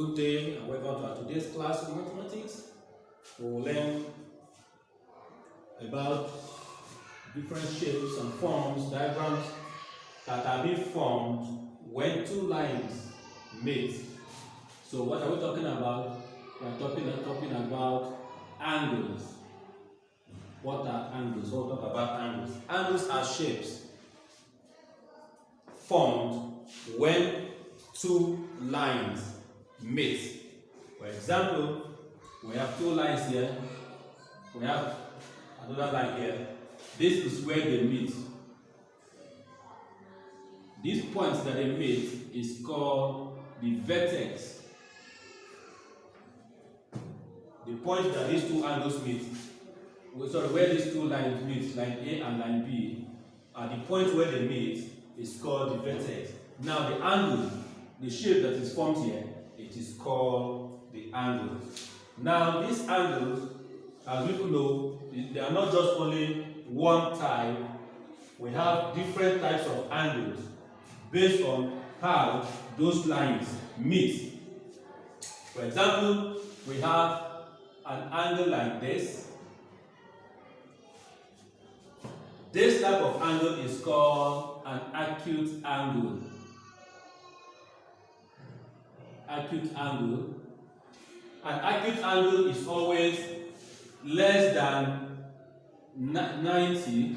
Good day and welcome to our today's class in mathematics. We will learn about different shapes and forms, diagrams that are being formed when two lines meet. So what are we talking about? We are talking about angles. What are angles? We'll talk about angles. Angles are shapes formed when two lines meet. For example, we have two lines here. We have another line here. This is where they meet. These points that they meet is called the vertex. The point that these two angles meet, where these two lines meet, line A and line B, the point where they meet is called the vertex. Now the angle, the shape that is formed here, it is called the angle. Now these angles, as people know, they are not just only one type. We have different types of angles based on how those lines meet. For example, we have an angle like this. This type of angle is called an acute angle. Acute angle. An acute angle is always less than 90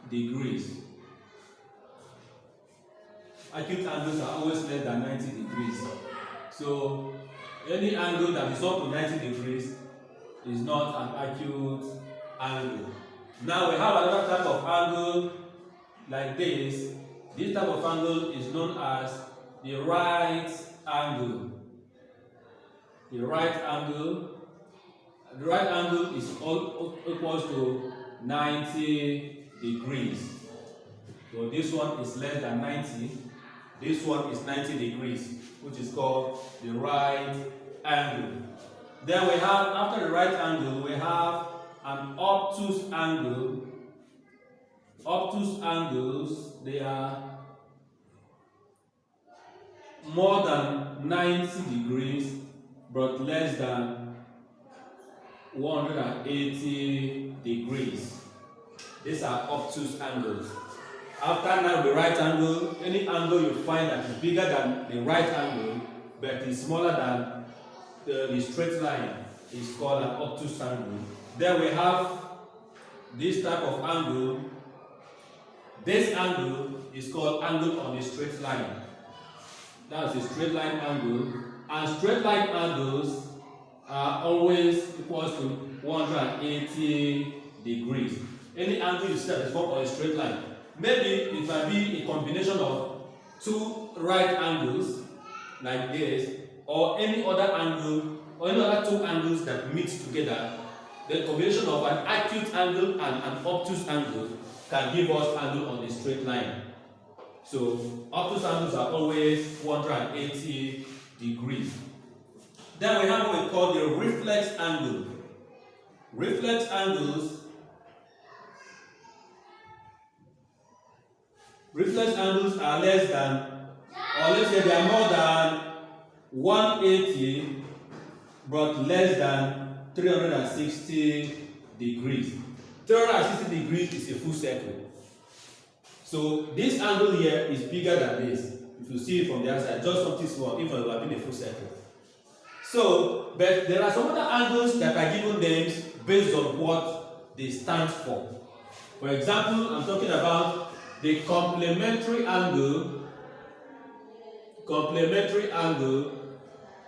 degrees. Acute angles are always less than 90 degrees. So any angle that is up to 90 degrees is not an acute angle. Now we have another type of angle like this. This type of angle is known as the right angle. The right angle is equals to 90 degrees. So this one is less than 90. This one is 90 degrees, which is called the right angle. Then we have, after the right angle, we have an obtuse angle. Obtuse angles, they are more than 90 degrees but less than 180 degrees. These are obtuse angles. After now the right angle, any angle you find that is bigger than the right angle but is smaller than the straight line is called an obtuse angle. Then we have this type of angle. This angle is called angle on a straight line. That's a straight line angle. And straight line angles are always equals to 180 degrees. Any angle you see that is formed on a straight line. Maybe it might be a combination of two right angles like this, or any other angle, or any other two angles that meet together. The combination of an acute angle and an obtuse angle can give us angle on a straight line. So obtuse angles are always 180 degrees. Then we have what we call the reflex angle. Reflex angles are less than, or let's say they are more than 180 but less than 360 degrees. 360 degrees is a full circle. So this angle here is bigger than this. If you see it from the outside, just something small, even though it would have been a full circle. So, but there are some other angles that are given names based on what they stand for. For example, I'm talking about the complementary angle,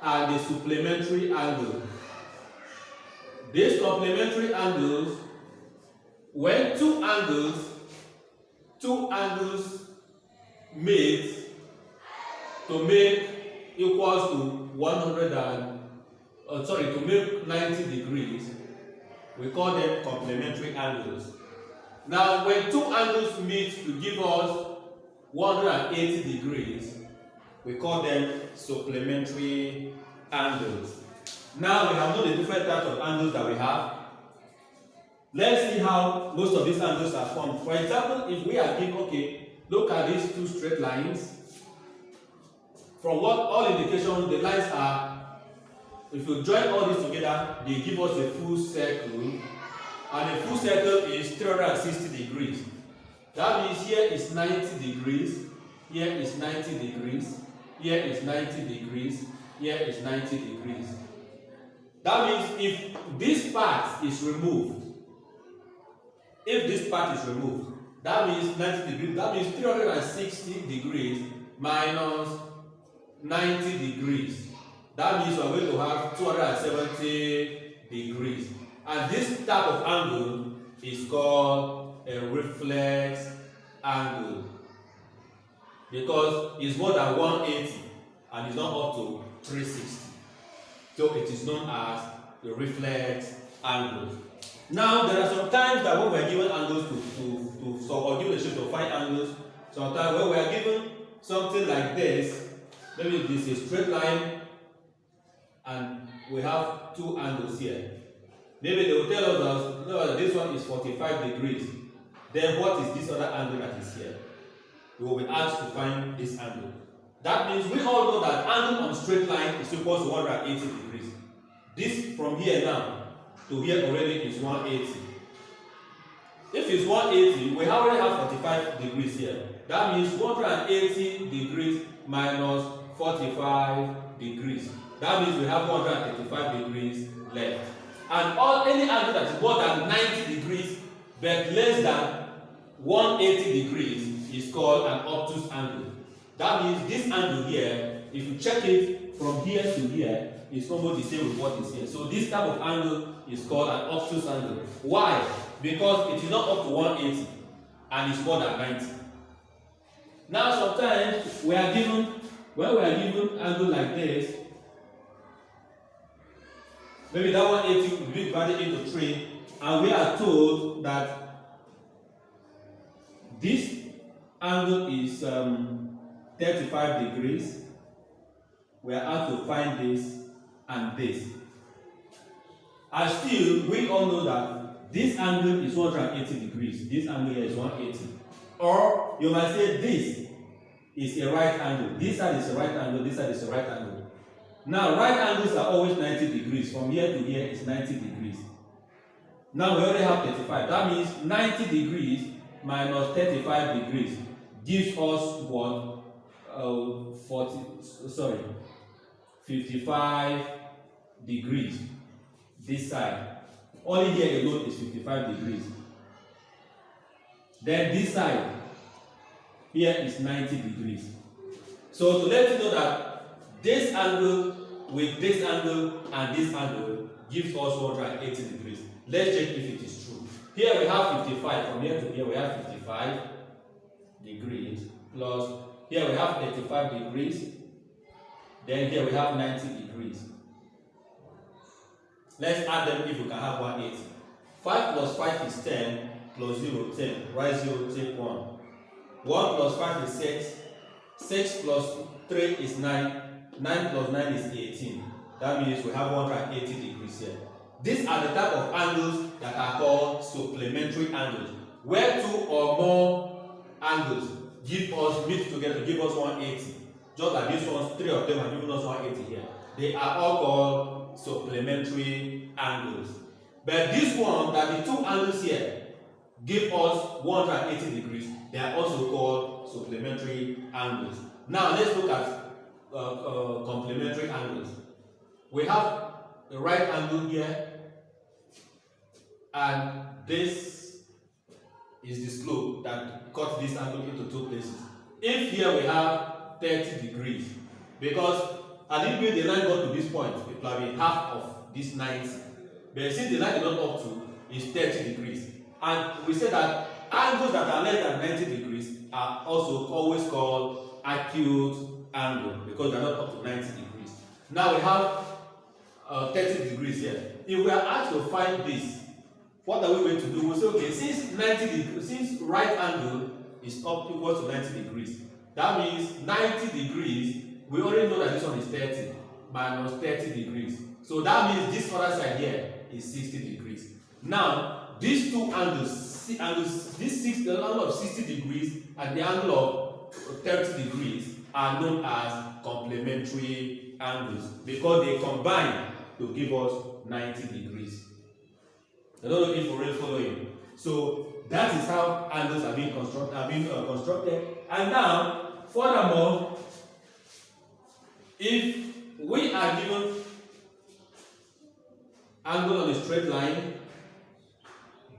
and the supplementary angle. These complementary angles, when two angles meet to make equals to to make 90 degrees, we call them complementary angles. Now, when two angles meet to give us 180 degrees, we call them supplementary angles. Now we have known the different types of angles that we have. Let's see how most of these angles are formed. For example, if we are given, look at these two straight lines. From what all indications, the lines are if you join all this together, they give us a full circle, and a full circle is 360 degrees. That means here is 90 degrees, here is 90 degrees, here is 90 degrees, here is 90 degrees. That means if this part is removed, that means 90 degrees, that means 360 degrees minus 90 degrees. That means we are going to have 270 degrees. And this type of angle is called a reflex angle, because it's more than 180 and it's not up to 360. So it is known as the reflex angle. Now there are some times that when we are given angles or given a shape to find angles, sometimes when we are given something like this, maybe this is a straight line and we have two angles here. Maybe they will tell us that this one is 45 degrees. Then what is this other angle that is here? We will be asked to find this angle. That means we all know that angle on straight line is equal to 180 degrees. This from here now to here already is 180. If it's 180, we already have 45 degrees here. That means 180 degrees minus 45 degrees. That means we have 135 degrees left. And any angle that is more than 90 degrees but less than 180 degrees is called an obtuse angle. That means this angle here, if you check it from here to here, is almost the same with what is here. So this type of angle is called an obtuse angle. Why? Because it is not up to 180 and it's more than 90. Now sometimes when we are given angle like this, maybe that 180 will be divided into 3, and we are told that this angle is 35 degrees. We are asked to find this and this. And still, we all know that this angle is 180 degrees. This angle here is 180. Or you might say this is a right angle. This side is a right angle, this side is a right angle. Now, right angles are always 90 degrees. From here to here is 90 degrees. Now, we already have 35. That means 90 degrees minus 35 degrees gives us what? 55 degrees. This side. Only here alone is 55 degrees. Then this side, here is 90 degrees. So to let you know that this angle with this angle and this angle gives us 180 degrees. Let's check if it is true. Here we have 55. From here to here we have 55 degrees. Plus here we have 35 degrees. Then here we have 90 degrees. Let's add them if we can have 180. 5 plus 5 is 10. Plus 0, 10. Write 0, take 1. 1 plus 5 is 6. 6 plus 3 is 9. 9 plus 9 is 18. That means we have 180 degrees here. These are the type of angles that are called supplementary angles, where two or more angles meet together to give us 180. Just like these ones, 3 of them are giving us 180 here. They are all called supplementary angles. But this one, that the two angles here give us 180 degrees, they are also called supplementary angles. Now let's look at complementary angles. We have the right angle here, and this is the slope that cuts this angle into two places. If here we have 30 degrees, because at the point the line got to this point, it will be half of this 90. But since the line is not up to is 30 degrees, and we say that angles that are less than 90 degrees are also always called acute angle, because they are not up to 90 degrees. Now we have 30 degrees here. If we are asked to find this, what are we going to do? We say, okay, since right angle is up equal to 90 degrees, that means 90 degrees, we already know that this one is 30 minus 30 degrees. So that means this other side here is 60 degrees. Now, these two angles, the angle of 60 degrees and the angle of 30 degrees are known as complementary angles, because they combine to give us 90 degrees. I don't know if you're really following. So that is how angles are being constructed. And now, furthermore, if we are given angle on a straight line,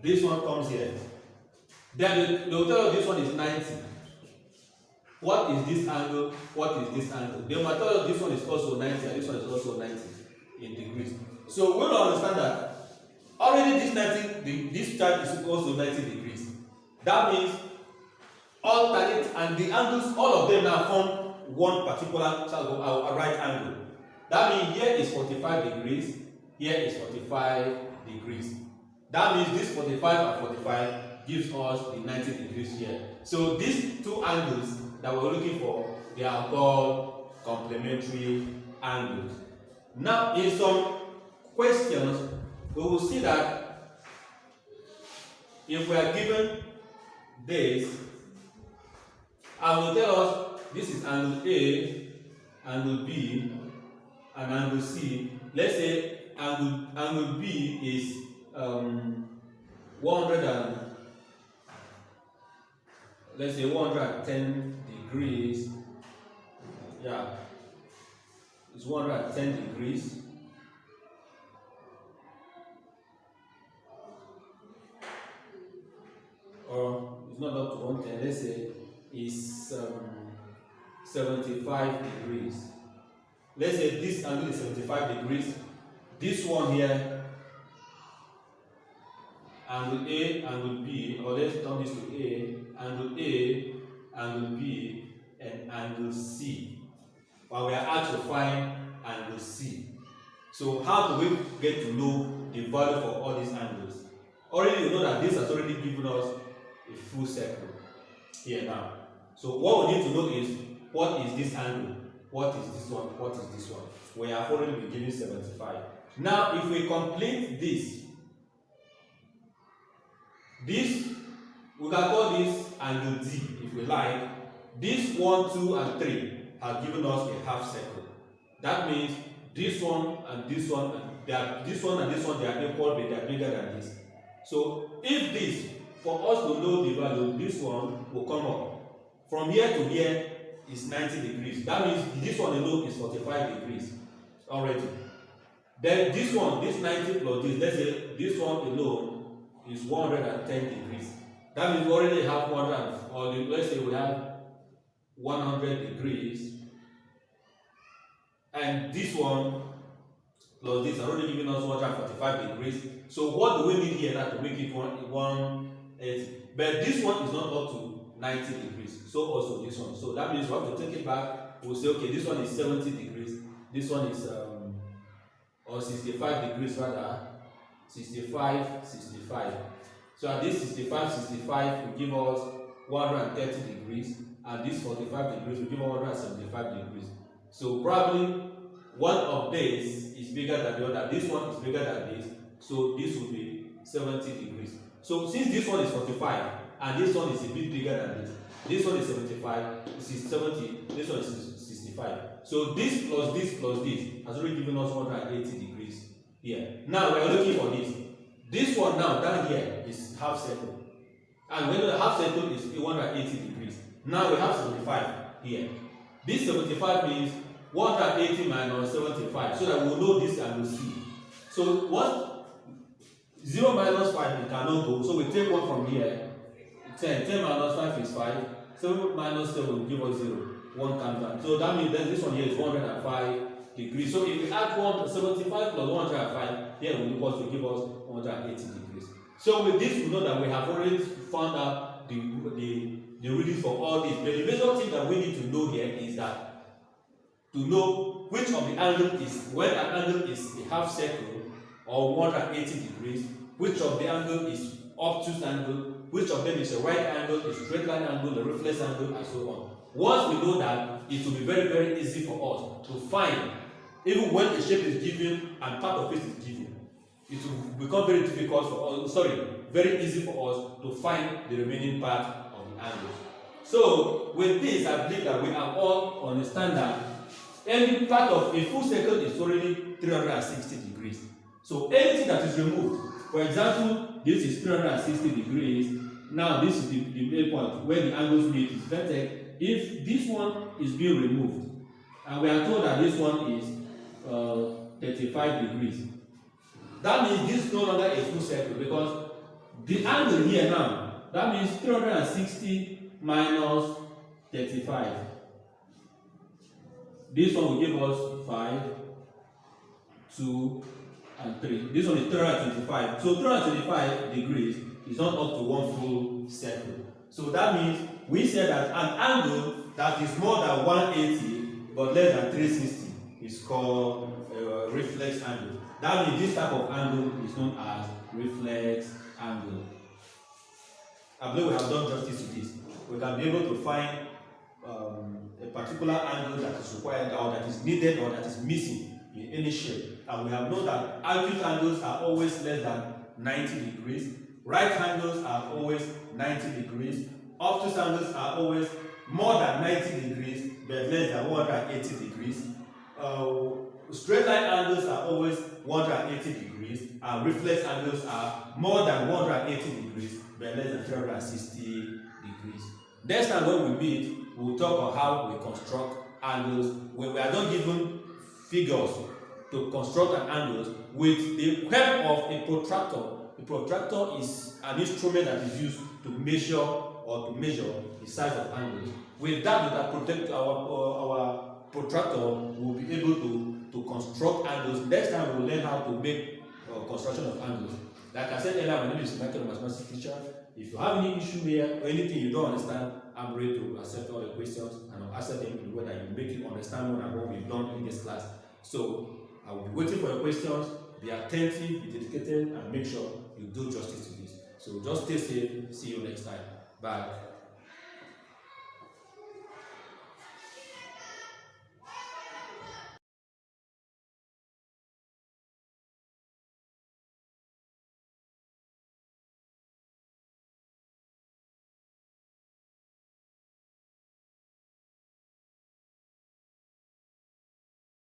this one comes here. Then they will tell us this one is 90. What is this angle? What is this angle? They will tell us this one is also 90 and this one is also 90 in degrees. So we will understand that already this chart is equal to 90 degrees. That means alternate and the angles, all of them now form one particular right angle. That means here is 45 degrees, here is 45 degrees. That means this 45 and 45 gives us the 90 degrees here. So these two angles that we're looking for, they are called complementary angles. Now, in some questions, we will see that if we are given this, I will tell us this is angle A, angle B, and angle C. Let's say angle B is 110 degrees. Yeah, it's 110 degrees. Or it's not up to 110. Let's say it's 75 degrees. Let's say this angle is 75 degrees. This one here, angle A, angle B, or let's turn this to A, angle B, and angle C. But we are asked to find angle C. So how do we get to know the value for all these angles? Already you know that this has already given us a full circle here now. So what we need to know is, what is this angle? What is this one? What is this one? We have already been given 75. Now, if we complete this, we can call this angle D if we like. This 1, 2, and 3 have given us a half circle. That means this one and this one, this one and this one, they are equal, but they are bigger than this. So if this, for us to know the value, this one will come up. From here to here is 90 degrees. That means this one alone is 45 degrees already. Then this one, this 90 plus this, let's say this one alone is 110 degrees. That means we already have 100, or let's say we have 100 degrees. And this one plus this are already giving us 145 degrees. So what do we need here now to make it 180? But this one is not up to 90 degrees. So also this one. So that means we have to take it back. We'll say, okay, this one is 70 degrees. This one is or 65 degrees rather. 65. So at this 65 will give us 130 degrees, and this 45 degrees will give us 175 degrees. So probably one of these is bigger than the other. This one is bigger than this, so this will be 70 degrees. So since this one is 45 and this one is a bit bigger than this one is 75, this is 70, this one is 65. So this plus this has already given us 180 degrees here. Now we are looking for this. This one now down here is half circle, and when the half circle is 180 degrees. Now we have 75 here. This 75 means 180 minus 75, so that we will know this and we'll see. So what 0 minus 5 it cannot go, so we take one from here. 10 minus 5 is 5. 7 minus 7 will give us 0. 1 comes down. So that means that this one here is 105 degrees. So if we add 75 plus 105, here will equal to give us 180 degrees. So with this, we know that we have already found out the readings for all these. But the major thing that we need to know here is that to know which of the angle is, when an angle is a half circle or 180 degrees, which of the angle is obtuse angle, which of them is a right angle, a straight line angle, a reflex angle, and so on. Once we know that, it will be very, very easy for us to find, even when a shape is given and part of it is given, it will become very difficult for us, very easy for us to find the remaining part of the angle. So, with this, I believe that we are all understand that any part of a full circle is already 360 degrees. So anything that is removed, for example, this is 360 degrees. Now this is the main point where the angles meet is vertex. If this one is being removed, and we are told that this one is 35 degrees, that means this is no longer a full circle, because the angle here now, that means 360 minus 35. This one will give us 5, 2, and 3. This one is 325. So 325 degrees is not up to one full circle. So that means we said that an angle that is more than 180 but less than 360 is called a reflex angle. That means this type of angle is known as reflex angle. I believe we have done justice to this. We can be able to find a particular angle that is required or that is needed or that is missing in any shape. And we have known that acute angles are always less than 90 degrees. Right angles are always 90 degrees. Obtuse angles are always more than 90 degrees but less than 180 degrees. Straight line angles are always 180 degrees, and reflex angles are more than 180 degrees but less than 360 degrees. Next time when we meet, we'll talk on how we construct angles when we are not given figures to construct an angle with the help of a protractor. A protractor is an instrument that is used to measure the size of angles. With that, our protractor will be able to construct angles. Next time we'll learn how to make construction of angles. Like I said earlier, my name is Michael, mathematics teacher. If you have any issue here or anything you don't understand, I'm ready to accept all the questions and I'll answer them in a way that you make it understand more than what we've done in this class. So I will be waiting for your questions. Be attentive, be dedicated, and make sure you do justice to this. So just stay safe. See you next time. Bye.